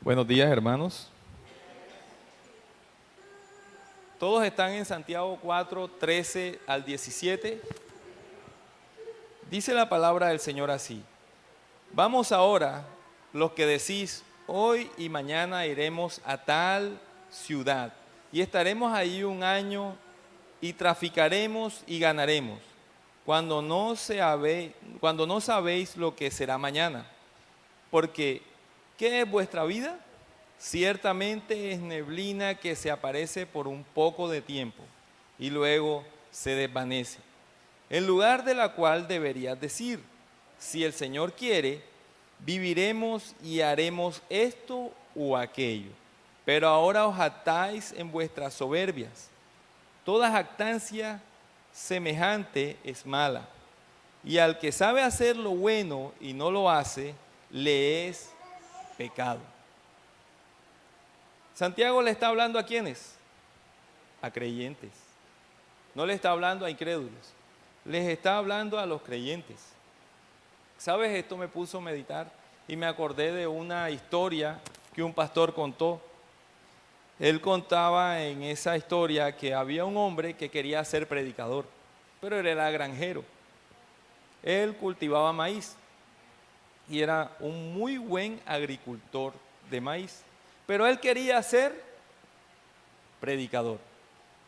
Buenos días, hermanos. Todos están en Santiago 4, 13 al 17. Dice la palabra del Señor así: Vamos ahora, los que decís, hoy y mañana iremos a tal ciudad y estaremos ahí un año y traficaremos y ganaremos, cuando no sabéis lo que será mañana. Porque, ¿qué es vuestra vida? Ciertamente es neblina que se aparece por un poco de tiempo y luego se desvanece. En lugar de la cual deberías decir, si el Señor quiere, viviremos y haremos esto o aquello. Pero ahora os jactáis en vuestras soberbias. Toda jactancia semejante es mala. Y al que sabe hacer lo bueno y no lo hace, le es pecado. Santiago le está hablando ¿a quiénes? A creyentes. No le está hablando a incrédulos. Les está hablando a los creyentes. ¿Sabes? Esto me puso a meditar y me acordé de una historia que un pastor contó. Él contaba en esa historia que había un hombre que quería ser predicador, pero él era granjero. Él cultivaba maíz y era un muy buen agricultor de maíz, pero él quería ser predicador.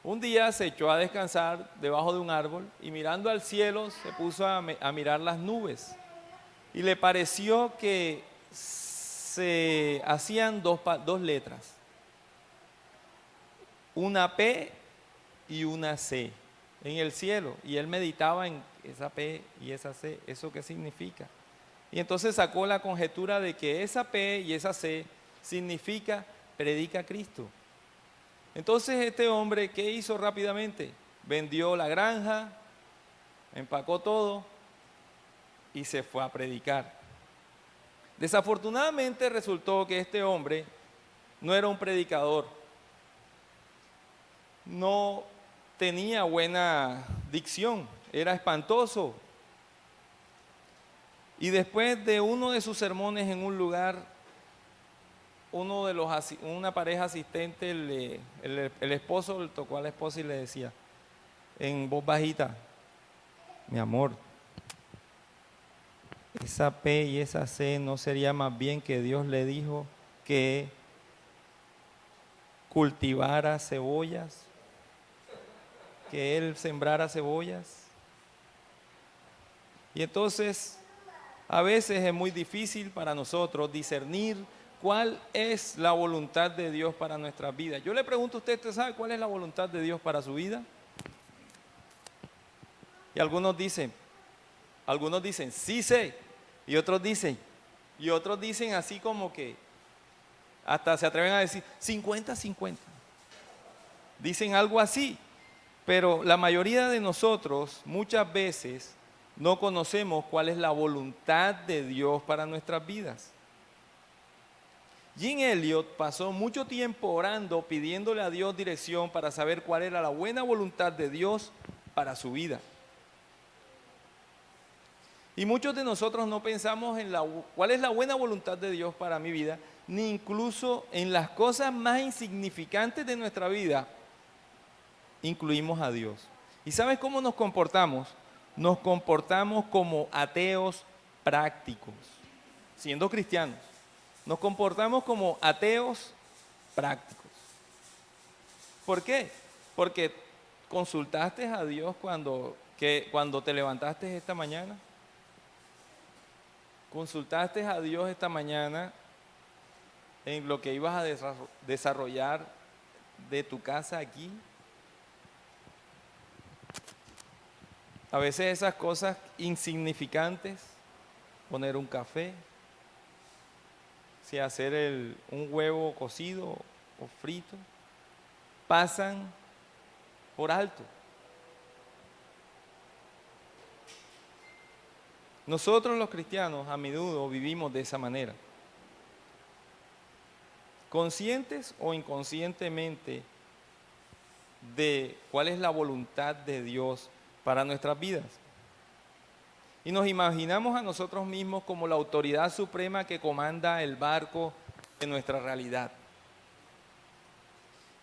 Un día se echó a descansar debajo de un árbol y mirando al cielo se puso a mirar las nubes y le pareció que se hacían dos letras, una P y una C en el cielo, y él meditaba en esa P y esa C, ¿eso qué significa? Y entonces sacó la conjetura de que esa P y esa C significa predica a Cristo. Entonces este hombre, ¿qué hizo rápidamente? Vendió la granja, empacó todo y se fue a predicar. Desafortunadamente resultó que este hombre no era un predicador, no tenía buena dicción, era espantoso. Y después de uno de sus sermones en un lugar, una pareja asistente, el esposo le tocó a la esposa y le decía en voz bajita: mi amor, esa P y esa C, ¿no sería más bien que Dios le dijo que cultivara cebollas? Que él sembrara cebollas. Y entonces, a veces es muy difícil para nosotros discernir cuál es la voluntad de Dios para nuestras vidas. Yo le pregunto a usted, ¿usted sabe cuál es la voluntad de Dios para su vida? Y algunos dicen, sí sé, y otros dicen así como que, hasta se atreven a decir, 50-50. Dicen algo así, pero la mayoría de nosotros muchas veces no conocemos cuál es la voluntad de Dios para nuestras vidas. Jim Elliot pasó mucho tiempo orando, pidiéndole a Dios dirección para saber cuál era la buena voluntad de Dios para su vida. Y muchos de nosotros no pensamos en cuál es la buena voluntad de Dios para mi vida, ni incluso en las cosas más insignificantes de nuestra vida incluimos a Dios. ¿Y sabes cómo nos comportamos? Nos comportamos como ateos prácticos, siendo cristianos. Nos comportamos como ateos prácticos. ¿Por qué? Porque consultaste a Dios cuando te levantaste esta mañana. Consultaste a Dios esta mañana en lo que ibas a desarrollar de tu casa aquí. A veces esas cosas insignificantes, poner un café, si hacer un huevo cocido o frito, pasan por alto. Nosotros los cristianos a menudo vivimos de esa manera. Conscientes o inconscientemente de cuál es la voluntad de Dios para nuestras vidas. Y nos imaginamos a nosotros mismos como la autoridad suprema que comanda el barco de nuestra realidad.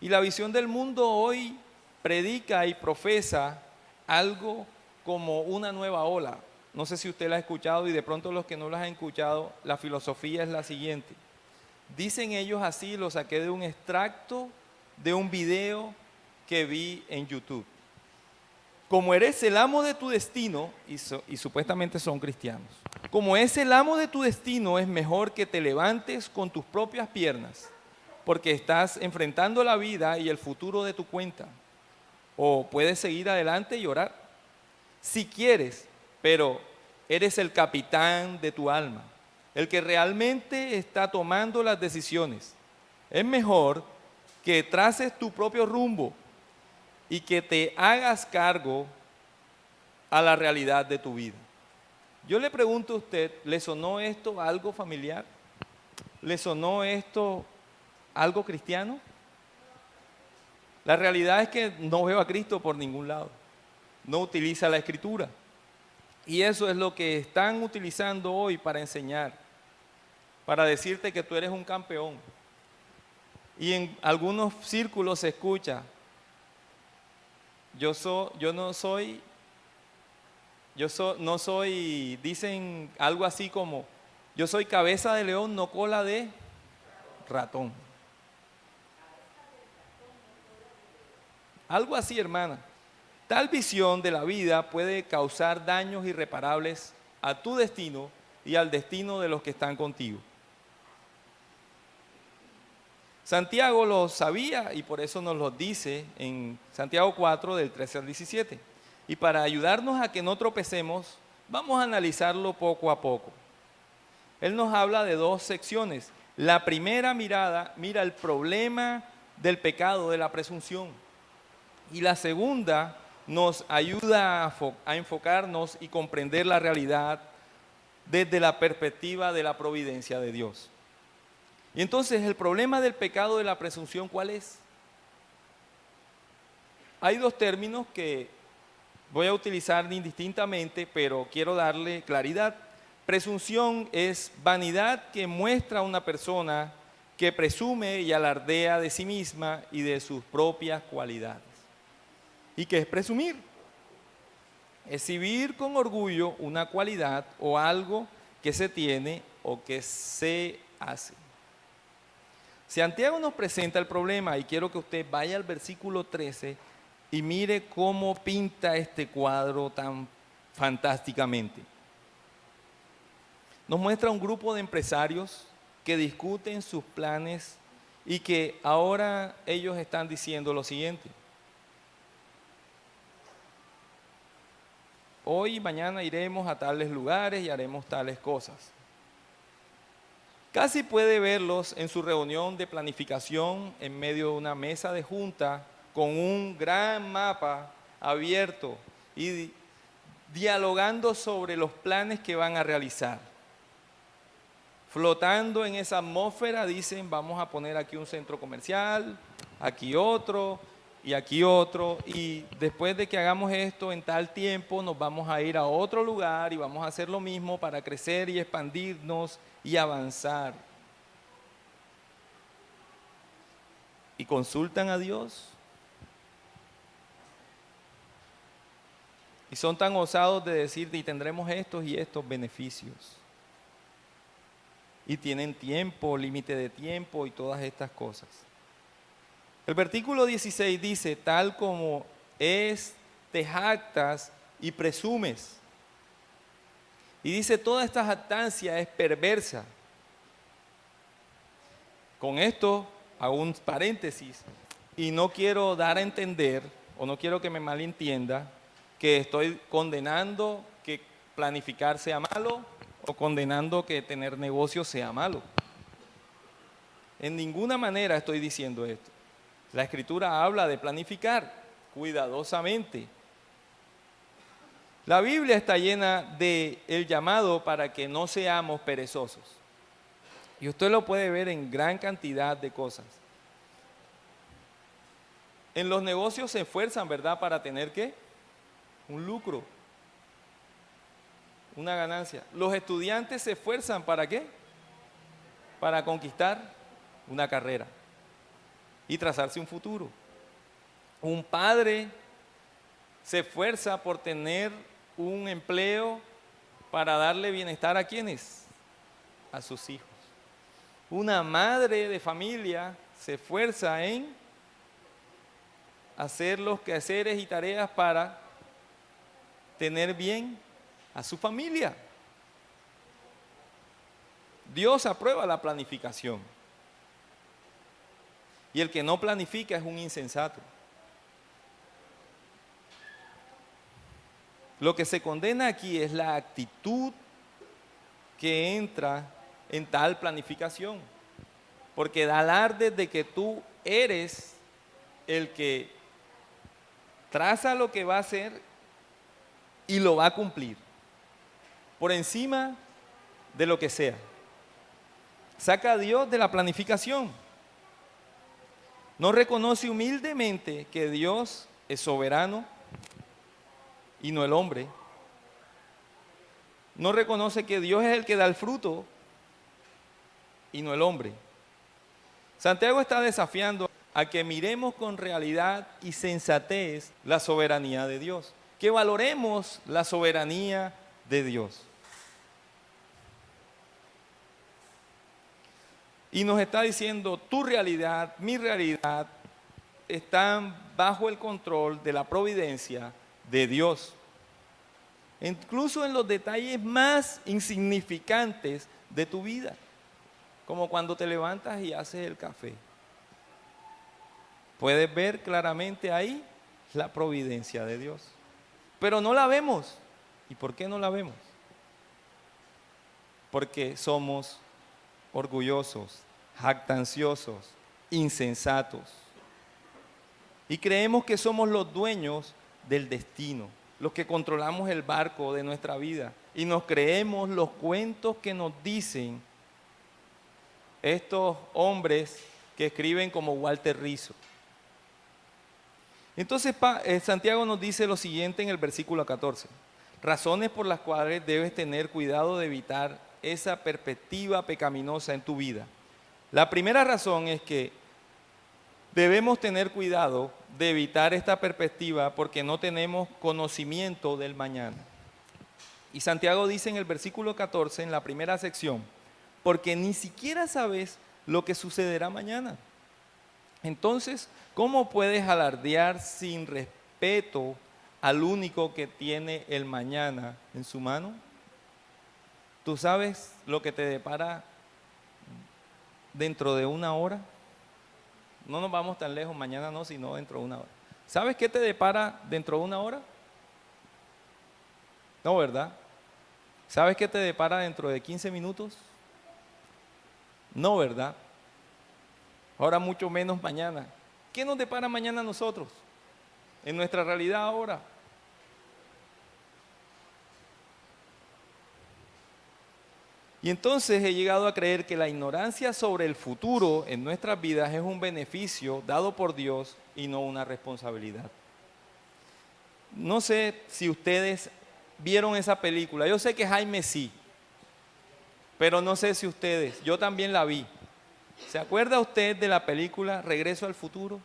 Y la visión del mundo hoy predica y profesa algo como una nueva ola. No sé si usted la ha escuchado, y de pronto los que no la han escuchado, la filosofía es la siguiente. Dicen ellos así, lo saqué de un extracto de un video que vi en YouTube. Como eres el amo de tu destino, y supuestamente son cristianos, como es el amo de tu destino, es mejor que te levantes con tus propias piernas, porque estás enfrentando la vida y el futuro de tu cuenta. O puedes seguir adelante y orar, si quieres, pero eres el capitán de tu alma, el que realmente está tomando las decisiones. Es mejor que traces tu propio rumbo y que te hagas cargo a la realidad de tu vida. Yo le pregunto a usted, ¿le sonó esto algo familiar? ¿Le sonó esto algo cristiano? La realidad es que no veo a Cristo por ningún lado. No utiliza la Escritura. Y eso es lo que están utilizando hoy para enseñar, para decirte que tú eres un campeón. Y en algunos círculos se escucha, no soy, dicen algo así como, yo soy cabeza de león, no cola de ratón. Algo así, hermana. Tal visión de la vida puede causar daños irreparables a tu destino y al destino de los que están contigo. Santiago lo sabía y por eso nos lo dice en Santiago 4, del 13 al 17. Y para ayudarnos a que no tropecemos, vamos a analizarlo poco a poco. Él nos habla de dos secciones. La primera mirada mira el problema del pecado, de la presunción. Y la segunda nos ayuda a enfocarnos y comprender la realidad desde la perspectiva de la providencia de Dios. Y entonces el problema del pecado de la presunción, ¿cuál es? Hay dos términos que voy a utilizar indistintamente, pero quiero darle claridad. Presunción es vanidad que muestra a una persona que presume y alardea de sí misma y de sus propias cualidades. ¿Y qué es presumir? Exhibir con orgullo una cualidad o algo que se tiene o que se hace. Santiago nos presenta el problema y quiero que usted vaya al versículo 13 y mire cómo pinta este cuadro tan fantásticamente. Nos muestra un grupo de empresarios que discuten sus planes y que ahora ellos están diciendo lo siguiente. Hoy y mañana iremos a tales lugares y haremos tales cosas. Casi puede verlos en su reunión de planificación en medio de una mesa de junta con un gran mapa abierto y dialogando sobre los planes que van a realizar. Flotando en esa atmósfera dicen, vamos a poner aquí un centro comercial, aquí otro y después de que hagamos esto en tal tiempo nos vamos a ir a otro lugar y vamos a hacer lo mismo para crecer y expandirnos y avanzar. ¿Y consultan a Dios? Y son tan osados de decir, y tendremos estos y estos beneficios. Y tienen tiempo, límite de tiempo y todas estas cosas. El versículo 16 dice, tal como es, te jactas y presumes. Y dice, toda esta jactancia es perversa. Con esto hago un paréntesis y no quiero dar a entender, o no quiero que me malentienda, que estoy condenando que planificar sea malo o condenando que tener negocio sea malo. En ninguna manera estoy diciendo esto. La Escritura habla de planificar cuidadosamente. La Biblia está llena de el llamado para que no seamos perezosos. Y usted lo puede ver en gran cantidad de cosas. En los negocios se esfuerzan, ¿verdad? Para tener ¿qué? Un lucro, una ganancia. Los estudiantes se esfuerzan ¿para qué? Para conquistar una carrera y trazarse un futuro. Un padre se esfuerza por tener un empleo para darle bienestar a quienes, a sus hijos. Una madre de familia se esfuerza en hacer los quehaceres y tareas para tener bien a su familia. Dios aprueba la planificación. Y el que no planifica es un insensato. Lo que se condena aquí es la actitud que entra en tal planificación. Porque da alarde de que tú eres el que traza lo que va a hacer y lo va a cumplir. Por encima de lo que sea. Saca a Dios de la planificación. No reconoce humildemente que Dios es soberano y no el hombre. No reconoce que Dios es el que da el fruto y no el hombre. Santiago está desafiando a que miremos con realidad y sensatez la soberanía de Dios, que valoremos la soberanía de Dios. Y nos está diciendo, tu realidad, mi realidad, están bajo el control de la providencia de Dios. Incluso en los detalles más insignificantes de tu vida, como cuando te levantas y haces el café. Puedes ver claramente ahí la providencia de Dios. Pero no la vemos. ¿Y por qué no la vemos? Porque somos orgullosos, jactanciosos, insensatos. Y creemos que somos los dueños del destino, los que controlamos el barco de nuestra vida. Y nos creemos los cuentos que nos dicen estos hombres que escriben como Walter Rizzo. Entonces Santiago nos dice lo siguiente en el versículo 14. Razones por las cuales debes tener cuidado de evitar esa perspectiva pecaminosa en tu vida. La primera razón es que debemos tener cuidado de evitar esta perspectiva porque no tenemos conocimiento del mañana. Y Santiago dice en el versículo 14, en la primera sección, porque ni siquiera sabes lo que sucederá mañana. Entonces, ¿cómo puedes alardear sin respeto al único que tiene el mañana en su mano? ¿Tú sabes lo que te depara dentro de una hora? No nos vamos tan lejos, mañana no, sino dentro de una hora. ¿Sabes qué te depara dentro de una hora? No, ¿verdad? ¿Sabes qué te depara dentro de 15 minutos? No, ¿verdad? Ahora mucho menos mañana. ¿Qué nos depara mañana a nosotros? En nuestra realidad ahora. Y entonces he llegado a creer que la ignorancia sobre el futuro en nuestras vidas es un beneficio dado por Dios y no una responsabilidad. No sé si ustedes vieron esa película. Yo sé que Jaime sí, pero no sé si ustedes. Yo también la vi. ¿Se acuerda usted de la película Regreso al Futuro?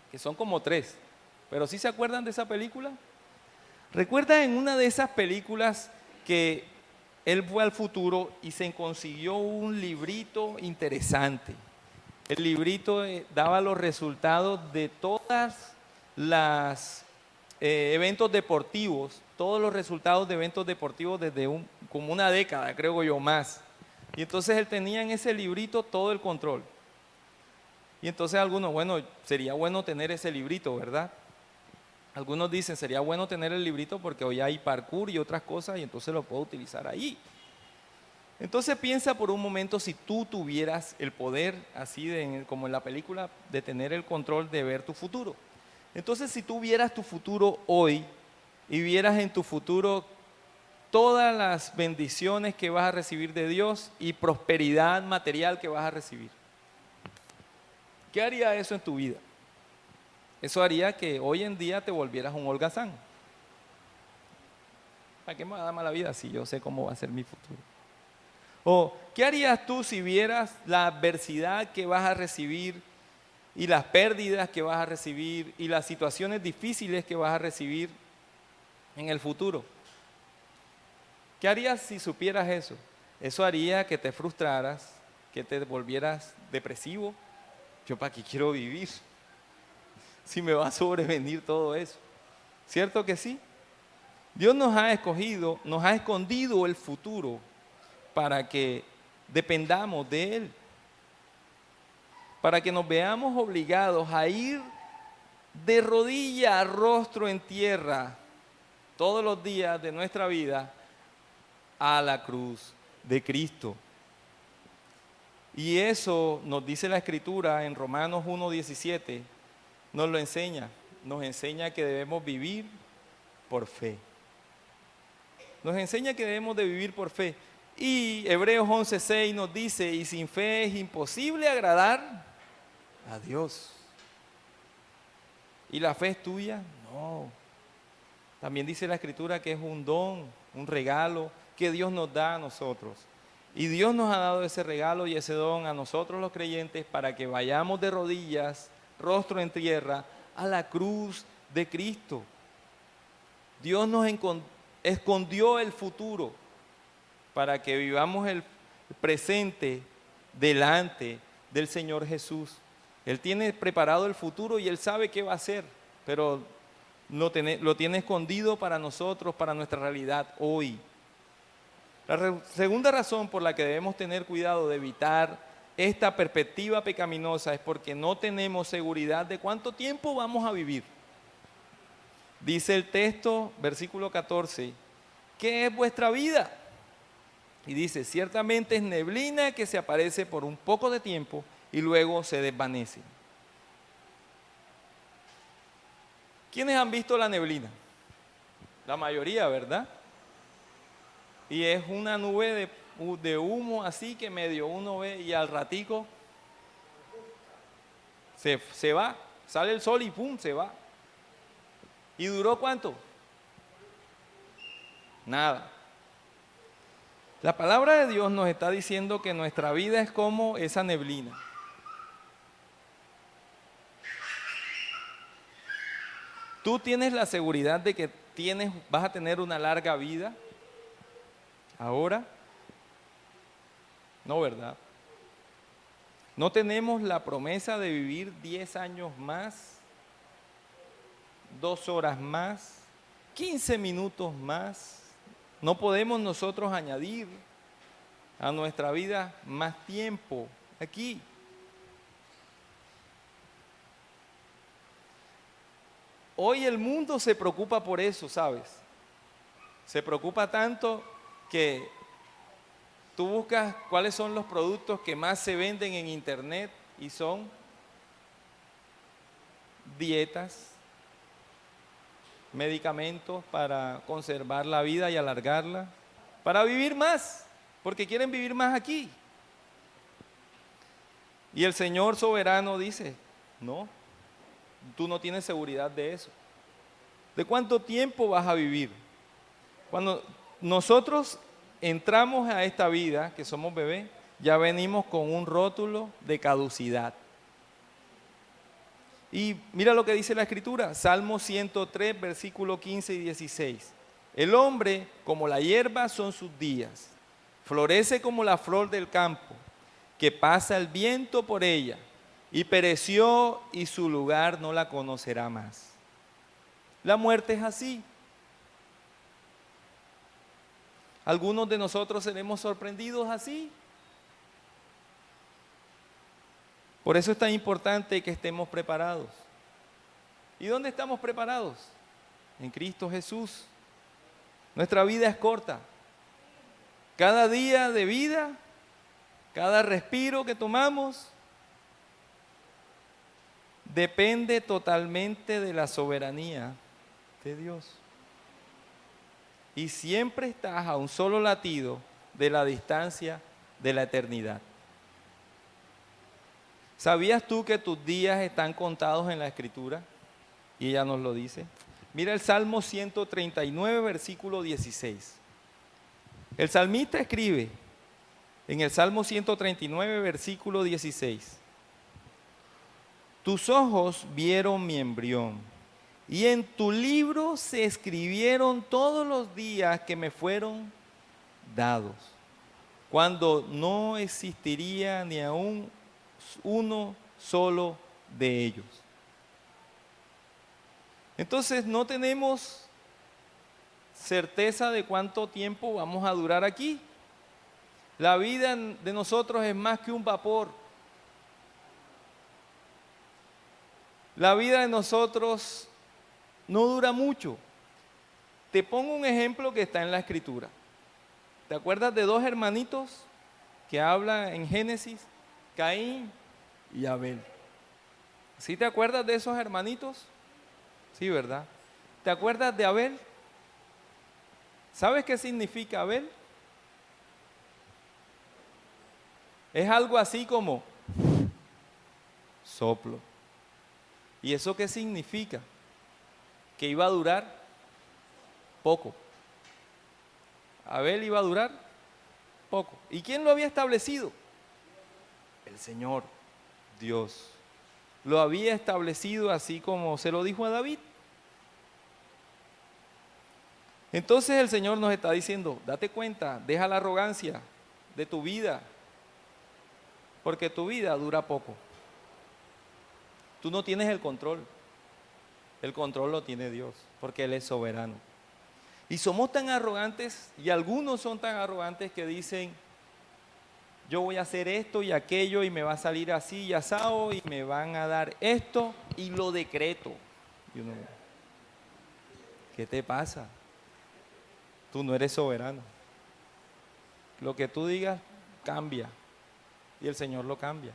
Que son como 3. ¿Pero sí se acuerdan de esa película? ¿Recuerdan en una de esas películas que él fue al futuro y se consiguió un librito interesante? El librito daba los resultados de todas las eventos deportivos, todos los resultados de eventos deportivos desde como una década, creo yo, más. Y entonces él tenía en ese librito todo el control. Y entonces algunos, bueno, sería bueno tener ese librito, ¿verdad? Algunos dicen, sería bueno tener el librito porque hoy hay parkour y otras cosas y entonces lo puedo utilizar ahí. Entonces piensa por un momento si tú tuvieras el poder, así como en la película, de tener el control de ver tu futuro. Entonces si tú vieras tu futuro hoy y vieras en tu futuro todas las bendiciones que vas a recibir de Dios y prosperidad material que vas a recibir, ¿qué haría eso en tu vida? Eso haría que hoy en día te volvieras un holgazán. ¿Para qué me va a dar mala vida si yo sé cómo va a ser mi futuro? ¿O qué harías tú si vieras la adversidad que vas a recibir y las pérdidas que vas a recibir y las situaciones difíciles que vas a recibir en el futuro? ¿Qué harías si supieras eso? Eso haría que te frustraras, que te volvieras depresivo. ¿Yo para qué quiero vivir si me va a sobrevenir todo eso? ¿Cierto que sí? Dios nos ha escogido, nos ha escondido el futuro para que dependamos de Él, para que nos veamos obligados a ir de rodilla, rostro en tierra, todos los días de nuestra vida a la cruz de Cristo. Y eso nos dice la Escritura en Romanos 1:17, nos lo enseña, nos enseña que debemos vivir por fe. Nos enseña que debemos de vivir por fe. Y Hebreos 11:6 nos dice, y sin fe es imposible agradar a Dios. ¿Y la fe es tuya? No. También dice la Escritura que es un don, un regalo que Dios nos da a nosotros. Y Dios nos ha dado ese regalo y ese don a nosotros los creyentes para que vayamos de rodillas, rostro en tierra, a la cruz de Cristo. Dios nos escondió el futuro para que vivamos el presente delante del Señor Jesús. Él tiene preparado el futuro y Él sabe qué va a hacer, pero lo tiene escondido para nosotros, para nuestra realidad hoy. La segunda razón por la que debemos tener cuidado de evitar esta perspectiva pecaminosa es porque no tenemos seguridad de cuánto tiempo vamos a vivir. Dice el texto, versículo 14, ¿qué es vuestra vida? Y dice, ciertamente es neblina que se aparece por un poco de tiempo y luego se desvanece. ¿Quiénes han visto la neblina? La mayoría, ¿verdad? Y es una nube de humo así que medio uno ve y al ratico se va, sale el sol y pum, se va. ¿Y duró cuánto? Nada. La palabra de Dios nos está diciendo que nuestra vida es como esa neblina. ¿Tú tienes la seguridad de que vas a tener una larga vida ahora? No, ¿verdad? No tenemos la promesa de vivir 10 años más, 2 horas más, 15 minutos más. No podemos nosotros añadir a nuestra vida más tiempo aquí. Hoy el mundo se preocupa por eso, ¿sabes? Se preocupa tanto que tú buscas cuáles son los productos que más se venden en internet y son dietas, medicamentos para conservar la vida y alargarla, para vivir más, porque quieren vivir más aquí. Y el Señor soberano dice, no, tú no tienes seguridad de eso. ¿De cuánto tiempo vas a vivir? Cuando nosotros entramos a esta vida, que somos bebés, ya venimos con un rótulo de caducidad. Y mira lo que dice la Escritura, Salmo 103, versículo 15 y 16. El hombre, como la hierba, son sus días. Florece como la flor del campo, que pasa el viento por ella, y pereció y su lugar no la conocerá más. La muerte es así. Algunos de nosotros seremos sorprendidos así. Por eso es tan importante que estemos preparados. ¿Y dónde estamos preparados? En Cristo Jesús. Nuestra vida es corta. Cada día de vida, cada respiro que tomamos, depende totalmente de la soberanía de Dios. Y siempre estás a un solo latido de la distancia de la eternidad. ¿Sabías tú que tus días están contados en la Escritura? Y ella nos lo dice. Mira el Salmo 139, versículo 16. El salmista escribe, En el Salmo 139, versículo 16. Tus ojos vieron mi embrión, y en tu libro se escribieron todos los días que me fueron dados, cuando no existiría ni aún uno solo de ellos. Entonces no tenemos certeza de cuánto tiempo vamos a durar aquí. La vida de nosotros es más que un vapor. La vida de nosotros no dura mucho. Te pongo un ejemplo que está en la Escritura. ¿Te acuerdas de dos hermanitos que hablan en Génesis? Caín y Abel. ¿Sí te acuerdas de esos hermanitos? Sí, ¿verdad? ¿Te acuerdas de Abel? ¿Sabes qué significa Abel? Es algo así como soplo. ¿Y eso qué significa? Que iba a durar poco. Abel iba a durar poco. ¿Y quién lo había establecido? El Señor, Dios. Lo había establecido así como se lo dijo a David. Entonces el Señor nos está diciendo, date cuenta, deja la arrogancia de tu vida, porque tu vida dura poco. Tú no tienes el control lo tiene Dios, porque Él es soberano. Y somos tan arrogantes, y algunos son tan arrogantes que dicen, yo voy a hacer esto y aquello y me va a salir así y asado y me van a dar esto y lo decreto. Y uno, ¿qué te pasa? Tú no eres soberano. Lo que tú digas cambia y el Señor lo cambia.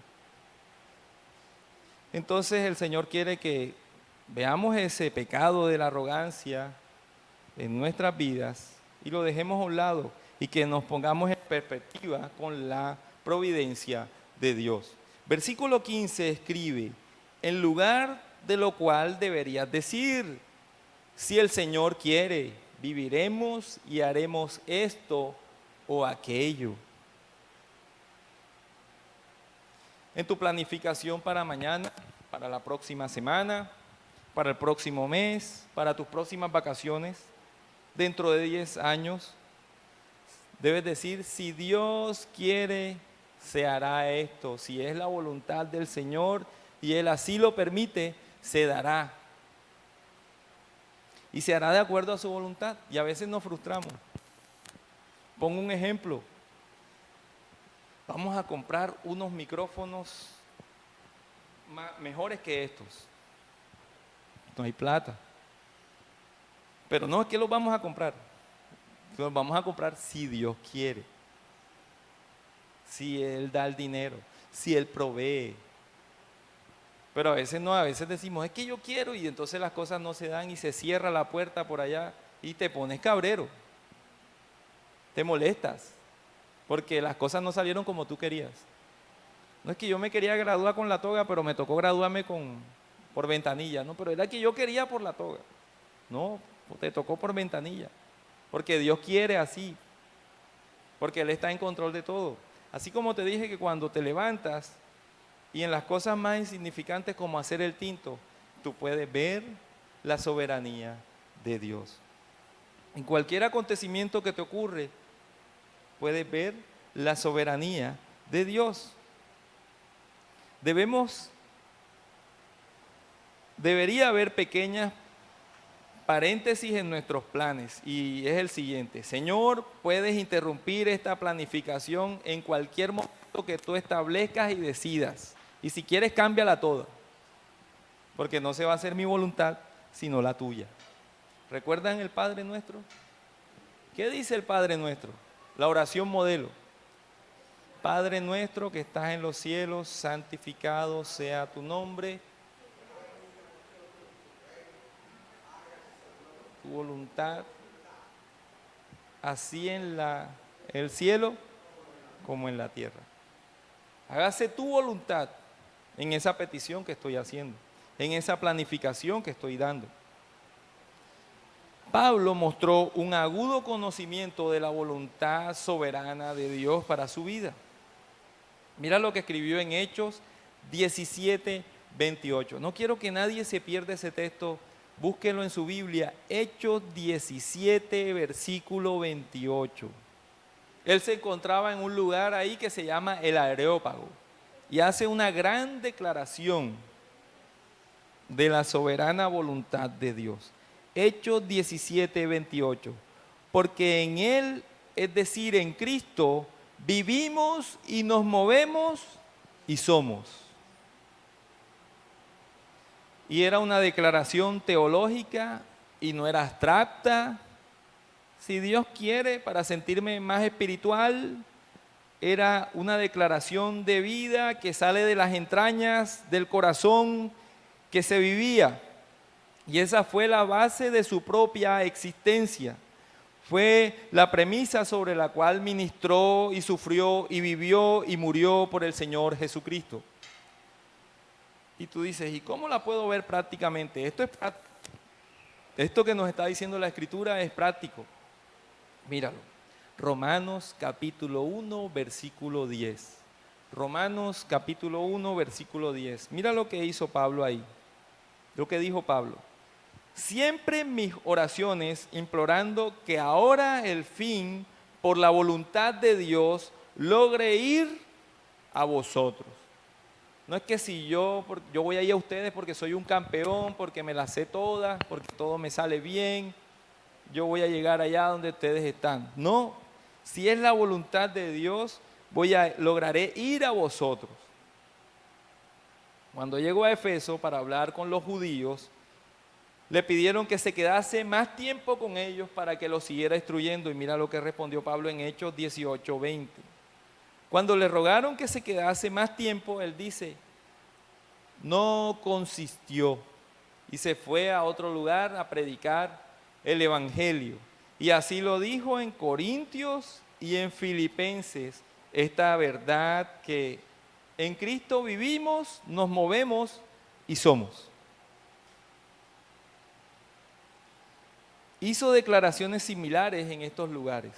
Entonces el Señor quiere que veamos ese pecado de la arrogancia en nuestras vidas y lo dejemos a un lado y que nos pongamos en perspectiva con la providencia de Dios. Versículo 15 escribe, en lugar de lo cual deberías decir, si el Señor quiere, viviremos y haremos esto o aquello. En tu planificación para mañana, para la próxima semana, para el próximo mes, para tus próximas vacaciones, dentro de 10 años, debes decir, si Dios quiere, se hará esto. Si es la voluntad del Señor y Él así lo permite, se dará. Y se hará de acuerdo a su voluntad. Y a veces nos frustramos. Pongo un ejemplo. Vamos a comprar unos micrófonos mejores que estos. No hay plata. Pero no es que los vamos a comprar. Los vamos a comprar si Dios quiere. Si Él da el dinero. Si Él provee. Pero a veces no, a veces decimos, es que yo quiero y entonces las cosas no se dan y se cierra la puerta por allá y te pones cabrero. Te molestas porque las cosas no salieron como tú querías. No es que yo me quería graduar con la toga, pero me tocó graduarme por ventanilla, ¿no? Pero era que yo quería por la toga. No, te tocó por ventanilla. Porque Dios quiere así. Porque Él está en control de todo. Así como te dije que cuando te levantas y en las cosas más insignificantes como hacer el tinto, tú puedes ver la soberanía de Dios. En cualquier acontecimiento que te ocurre, puedes ver la soberanía de Dios. Debería haber pequeñas paréntesis en nuestros planes y es el siguiente. Señor, puedes interrumpir esta planificación en cualquier momento que tú establezcas y decidas. Y si quieres, cámbiala toda. Porque no se va a hacer mi voluntad, sino la tuya. ¿Recuerdan el Padre Nuestro? ¿Qué dice el Padre Nuestro? La oración modelo. Padre nuestro que estás en los cielos, santificado sea tu nombre. Tu voluntad, así en el cielo como en la tierra. Hágase tu voluntad en esa petición que estoy haciendo, en esa planificación que estoy dando. Pablo mostró un agudo conocimiento de la voluntad soberana de Dios para su vida. Mira lo que escribió en Hechos 17, 28. No quiero que nadie se pierda ese texto, búsquelo en su Biblia. Hechos 17, versículo 28. Él se encontraba en un lugar ahí que se llama el Areópago y hace una gran declaración de la soberana voluntad de Dios. Hechos 17, 28. Porque en Él, es decir, en Cristo, vivimos y nos movemos y somos. Y era una declaración teológica y no era abstracta. Si Dios quiere, para sentirme más espiritual, era una declaración de vida que sale de las entrañas del corazón que se vivía. Y esa fue la base de su propia existencia. Fue la premisa sobre la cual ministró y sufrió y vivió y murió por el Señor Jesucristo. Y tú dices, ¿y cómo la puedo ver prácticamente? Esto es práctico. Esto que nos está diciendo la Escritura es práctico. Míralo. Romanos capítulo 1, versículo 10. Romanos capítulo 1, versículo 10. Mira lo que hizo Pablo ahí. Lo que dijo Pablo. Siempre en mis oraciones implorando que ahora el fin, por la voluntad de Dios, logre ir a vosotros. No es que si yo voy a ir a ustedes porque soy un campeón, porque me las sé todas, porque todo me sale bien, yo voy a llegar allá donde ustedes están. No, si es la voluntad de Dios, lograré ir a vosotros. Cuando llegó a Efeso para hablar con los judíos, le pidieron que se quedase más tiempo con ellos para que los siguiera instruyendo. Y mira lo que respondió Pablo en Hechos 18, 20. Cuando le rogaron que se quedase más tiempo, él dice, no consistió. Y se fue a otro lugar a predicar el Evangelio. Y así lo dijo en Corintios y en Filipenses, esta verdad que en Cristo vivimos, nos movemos y somos. Hizo declaraciones similares en estos lugares.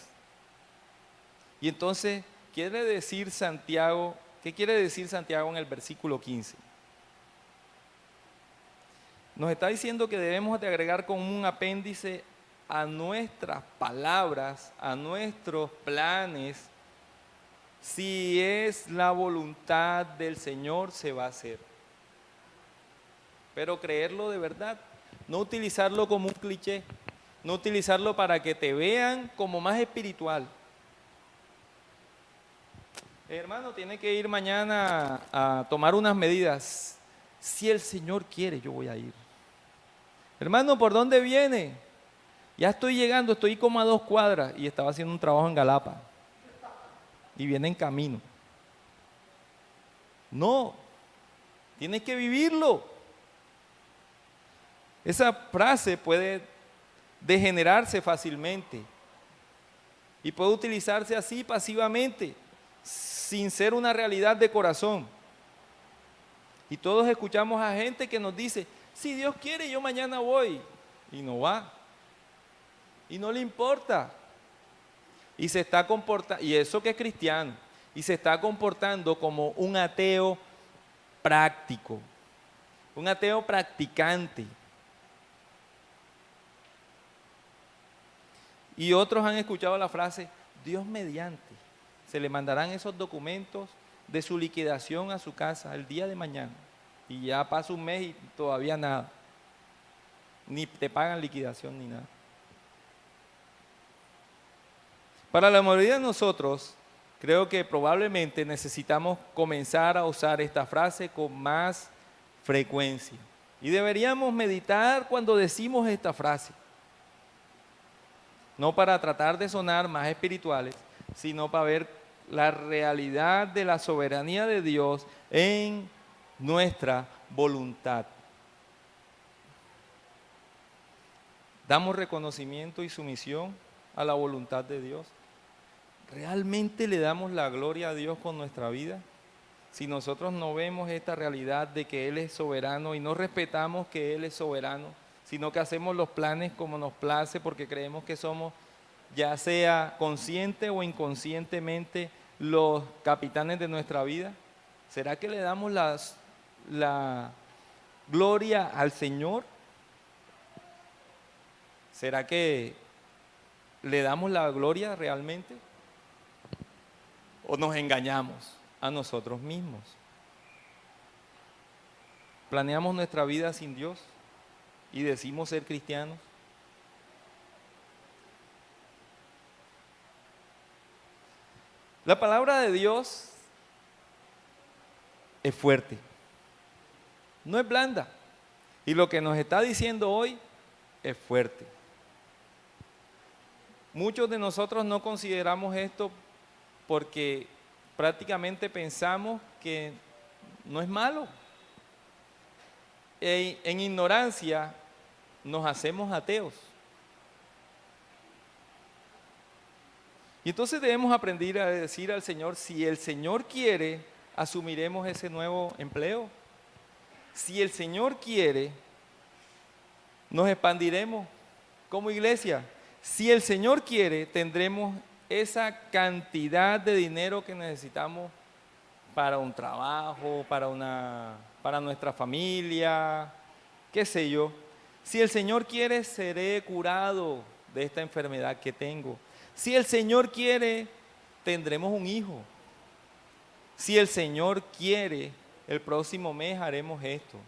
Y entonces, ¿qué quiere decir Santiago en el versículo 15? Nos está diciendo que debemos de agregar como un apéndice a nuestras palabras, a nuestros planes. Si es la voluntad del Señor, se va a hacer. Pero creerlo de verdad, no utilizarlo como un cliché. No utilizarlo para que te vean como más espiritual. Hermano, tiene que ir mañana a tomar unas medidas. Si el Señor quiere, yo voy a ir. Hermano, ¿por dónde viene? Ya estoy llegando, estoy como a 2 cuadras y estaba haciendo un trabajo en Galapa. Y viene en camino. No, tienes que vivirlo. Esa frase puede degenerarse fácilmente y puede utilizarse así pasivamente, sin ser una realidad de corazón. Y todos escuchamos a gente que nos dice, si Dios quiere yo mañana voy, y no va, y no le importa, y se está comportando, y eso que es cristiano, y se está comportando como un ateo práctico, un ateo practicante. Y otros han escuchado la frase, Dios mediante, se le mandarán esos documentos de su liquidación a su casa el día de mañana. Y ya pasa un mes y todavía nada. Ni te pagan liquidación ni nada. Para la mayoría de nosotros, creo que probablemente necesitamos comenzar a usar esta frase con más frecuencia. Y deberíamos meditar cuando decimos esta frase. No para tratar de sonar más espirituales, sino para ver la realidad de la soberanía de Dios en nuestra voluntad. ¿Damos reconocimiento y sumisión a la voluntad de Dios? ¿Realmente le damos la gloria a Dios con nuestra vida? Si nosotros no vemos esta realidad de que Él es soberano y no respetamos que Él es soberano, sino que hacemos los planes como nos place porque creemos que somos, ya sea consciente o inconscientemente, los capitanes de nuestra vida? ¿Será que le damos la gloria al Señor? ¿Será que le damos la gloria realmente? ¿O nos engañamos a nosotros mismos? ¿Planeamos nuestra vida sin Dios y decimos ser cristianos? La palabra de Dios es fuerte, no es blanda. Y lo que nos está diciendo hoy es fuerte. Muchos de nosotros no consideramos esto porque prácticamente pensamos que no es malo. En ignorancia nos hacemos ateos. Y entonces debemos aprender a decir al Señor, si el Señor quiere, asumiremos ese nuevo empleo. Si el Señor quiere, nos expandiremos como iglesia. Si el Señor quiere, tendremos esa cantidad de dinero que necesitamos para un trabajo, para nuestra familia, qué sé yo. Si el Señor quiere, seré curado de esta enfermedad que tengo. Si el Señor quiere, tendremos un hijo. Si el Señor quiere, el próximo mes haremos esto.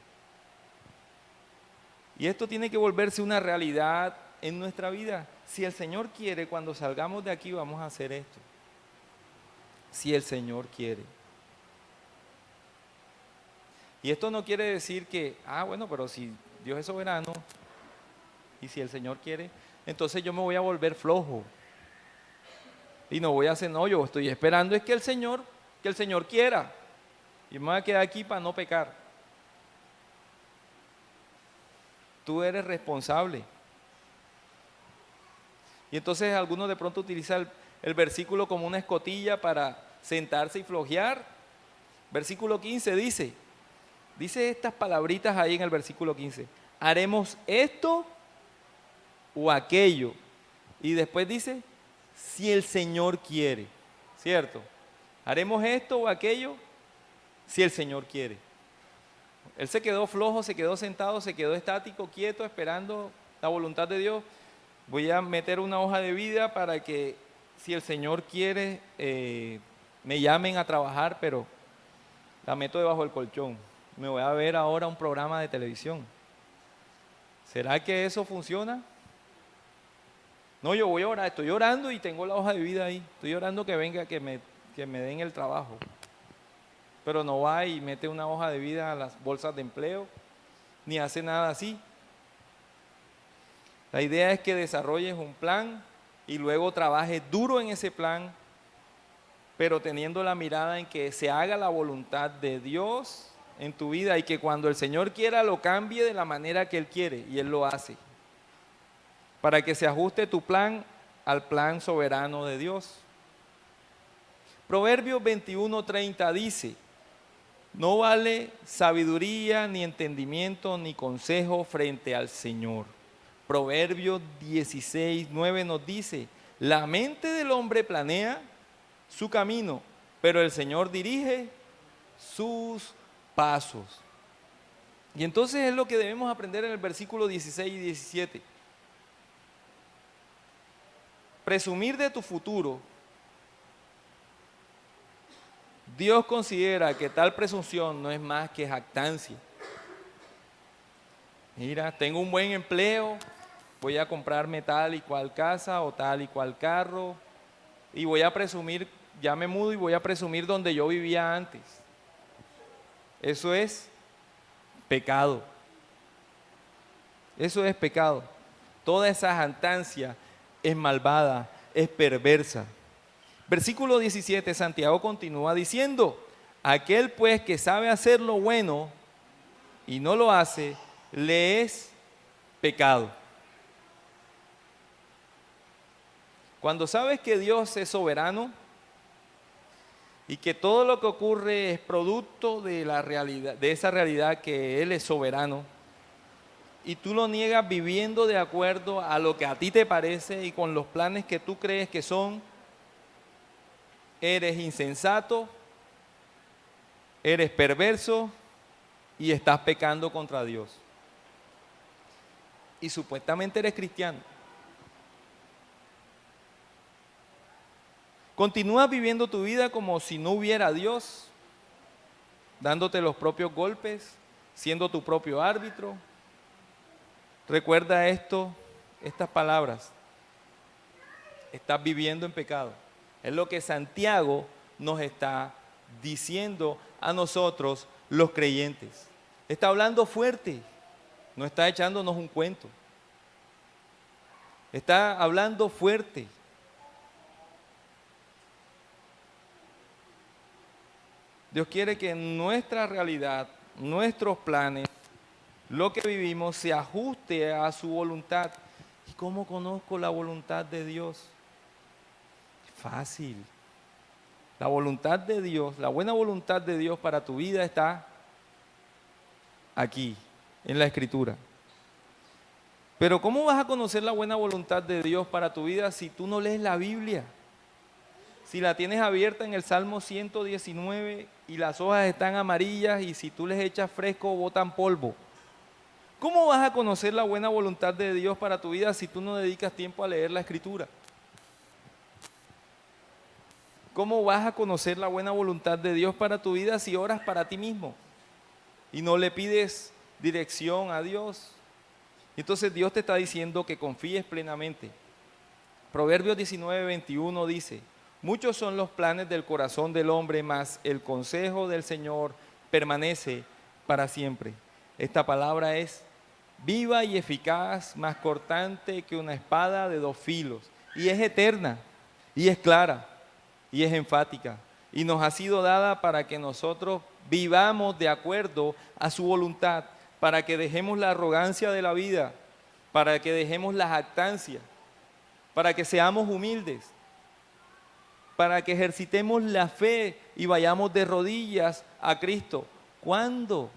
Y esto tiene que volverse una realidad en nuestra vida. Si el Señor quiere, cuando salgamos de aquí vamos a hacer esto. Si el Señor quiere. Y esto no quiere decir que, bueno, pero si Dios es soberano y si el Señor quiere, entonces yo me voy a volver flojo. Y no voy a hacer, no, yo estoy esperando es que el Señor quiera. Y me voy a quedar aquí para no pecar. Tú eres responsable. Y entonces algunos de pronto utilizan el versículo como una escotilla para sentarse y flojear. Versículo 15 dice estas palabritas ahí en el versículo 15. Haremos esto o aquello. Y después dice, si el Señor quiere, ¿cierto? Haremos esto o aquello si el Señor quiere. Él se quedó flojo, se quedó sentado, se quedó estático, quieto, esperando la voluntad de Dios. Voy a meter una hoja de vida para que si el Señor quiere me llamen a trabajar, pero la meto debajo del colchón. Me voy a ver ahora un programa de televisión. ¿Será que eso funciona? No, yo voy a orar, estoy orando y tengo la hoja de vida ahí. Estoy orando que venga, que me den el trabajo. Pero no va y mete una hoja de vida a las bolsas de empleo, ni hace nada así. La idea es que desarrolles un plan y luego trabajes duro en ese plan, pero teniendo la mirada en que se haga la voluntad de Dios en tu vida y que cuando el Señor quiera lo cambie de la manera que Él quiere y Él lo hace. Para que se ajuste tu plan al plan soberano de Dios. Proverbios 21:30 dice, no vale sabiduría, ni entendimiento, ni consejo frente al Señor. Proverbios 16:9 nos dice, la mente del hombre planea su camino, pero el Señor dirige sus pasos. Y entonces es lo que debemos aprender en el versículo 16 y 17. Presumir de tu futuro. Dios considera que tal presunción no es más que jactancia. Mira, tengo un buen empleo, voy a comprarme tal y cual casa o tal y cual carro y voy a presumir, ya me mudo y voy a presumir donde yo vivía antes. Eso es pecado. Eso es pecado. Toda esa jactancia es malvada, es perversa. Versículo 17, Santiago continúa diciendo, aquel pues que sabe hacer lo bueno y no lo hace, le es pecado. Cuando sabes que Dios es soberano y que todo lo que ocurre es producto de la realidad, de esa realidad que Él es soberano, y tú lo niegas viviendo de acuerdo a lo que a ti te parece y con los planes que tú crees que son, eres insensato, eres perverso y estás pecando contra Dios. Y supuestamente eres cristiano. Continúas viviendo tu vida como si no hubiera Dios, dándote los propios golpes, siendo tu propio árbitro. Recuerda esto, estas palabras. Estás viviendo en pecado. Es lo que Santiago nos está diciendo a nosotros, los creyentes. Está hablando fuerte, no está echándonos un cuento. Está hablando fuerte. Dios quiere que nuestra realidad, nuestros planes, lo que vivimos se ajuste a su voluntad. ¿Y cómo conozco la voluntad de Dios? Fácil. La voluntad de Dios, la buena voluntad de Dios para tu vida está aquí, en la Escritura. Pero ¿cómo vas a conocer la buena voluntad de Dios para tu vida si tú no lees la Biblia? Si la tienes abierta en el Salmo 119 y las hojas están amarillas y si tú les echas fresco botan polvo. ¿Cómo vas a conocer la buena voluntad de Dios para tu vida si tú no dedicas tiempo a leer la Escritura? ¿Cómo vas a conocer la buena voluntad de Dios para tu vida si oras para ti mismo y no le pides dirección a Dios? Entonces Dios te está diciendo que confíes plenamente. Proverbios 19:21 dice: muchos son los planes del corazón del hombre, mas el consejo del Señor permanece para siempre. Esta palabra es viva y eficaz, más cortante que una espada de dos filos, y es eterna, y es clara, y es enfática, y nos ha sido dada para que nosotros vivamos de acuerdo a su voluntad, para que dejemos la arrogancia de la vida, para que dejemos la jactancia, para que seamos humildes, para que ejercitemos la fe y vayamos de rodillas a Cristo. ¿Cuándo?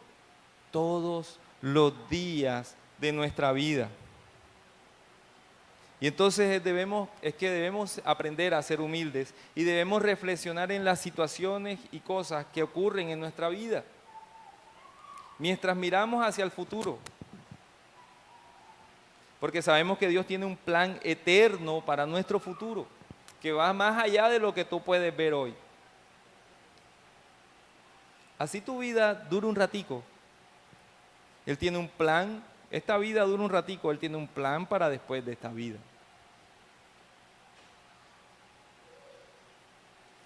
Todos los días de nuestra vida. Y entonces debemos aprender a ser humildes y debemos reflexionar en las situaciones y cosas que ocurren en nuestra vida. Mientras miramos hacia el futuro, porque sabemos que Dios tiene un plan eterno para nuestro futuro, que va más allá de lo que tú puedes ver hoy. Así tu vida dura un ratico. Él tiene un plan, esta vida dura un ratico, Él tiene un plan para después de esta vida.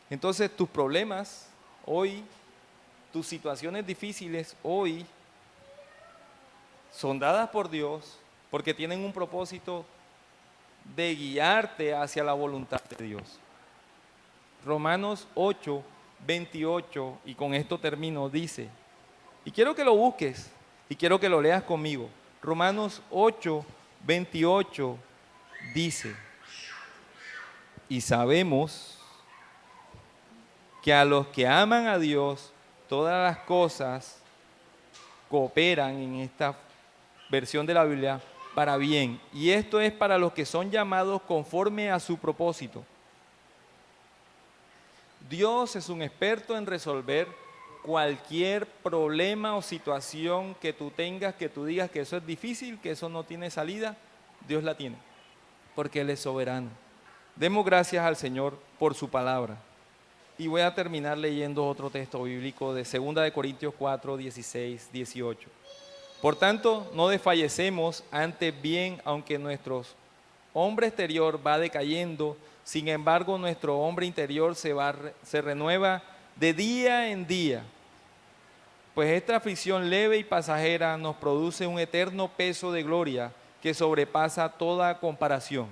Entonces tus problemas hoy, tus situaciones difíciles hoy, son dadas por Dios porque tienen un propósito de guiarte hacia la voluntad de Dios. Romanos 8:28, y con esto termino, dice, y quiero que lo busques y quiero que lo leas conmigo. Romanos 8:28 dice, y sabemos que a los que aman a Dios, todas las cosas cooperan, en esta versión de la Biblia, para bien. Y esto es para los que son llamados conforme a su propósito. Dios es un experto en resolver cualquier problema o situación que tú tengas, que tú digas que eso es difícil, que eso no tiene salida. Dios la tiene, porque Él es soberano. Demos gracias al Señor por su palabra. Y voy a terminar leyendo otro texto bíblico de 2 de Corintios 4:16-18. Por tanto, no desfallecemos, antes bien, aunque nuestro hombre exterior va decayendo, sin embargo nuestro hombre interior se renueva de día en día. Pues esta aflicción leve y pasajera nos produce un eterno peso de gloria que sobrepasa toda comparación,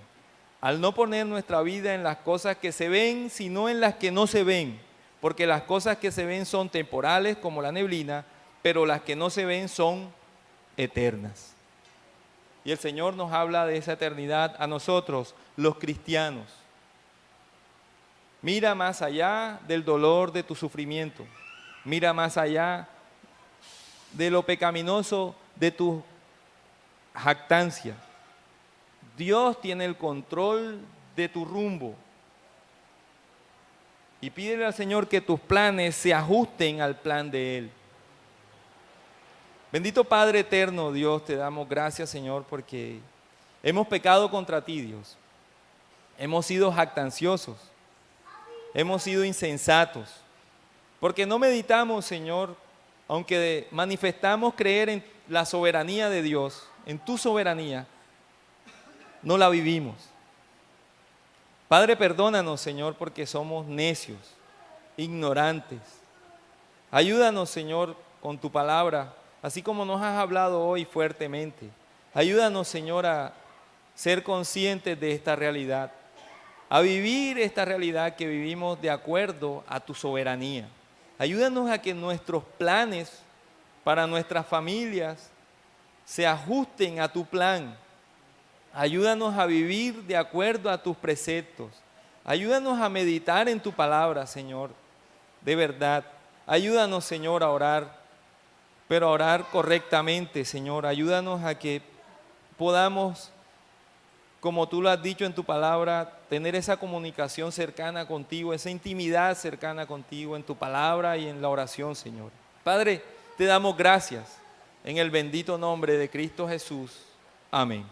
al no poner nuestra vida en las cosas que se ven, sino en las que no se ven, porque las cosas que se ven son temporales como la neblina, pero las que no se ven son eternas. Y el Señor nos habla de esa eternidad a nosotros, los cristianos. Mira más allá del dolor de tu sufrimiento, mira más allá de lo pecaminoso de tu jactancia. Dios tiene el control de tu rumbo. Y pídele al Señor que tus planes se ajusten al plan de Él. Bendito Padre eterno, Dios, te damos gracias, Señor, porque hemos pecado contra ti, Dios. Hemos sido jactanciosos, hemos sido insensatos, porque no meditamos, Señor, aunque manifestamos creer en la soberanía de Dios, en tu soberanía, no la vivimos. Padre, perdónanos, Señor, porque somos necios, ignorantes. Ayúdanos, Señor, con tu palabra, así como nos has hablado hoy fuertemente. Ayúdanos, Señor, a ser conscientes de esta realidad, a vivir esta realidad que vivimos de acuerdo a tu soberanía. Ayúdanos a que nuestros planes para nuestras familias se ajusten a tu plan. Ayúdanos a vivir de acuerdo a tus preceptos. Ayúdanos a meditar en tu palabra, Señor, de verdad. Ayúdanos, Señor, a orar, pero a orar correctamente, Señor. Ayúdanos a que podamos, como tú lo has dicho en tu palabra, tener esa comunicación cercana contigo, esa intimidad cercana contigo en tu palabra y en la oración, Señor. Padre, te damos gracias en el bendito nombre de Cristo Jesús. Amén.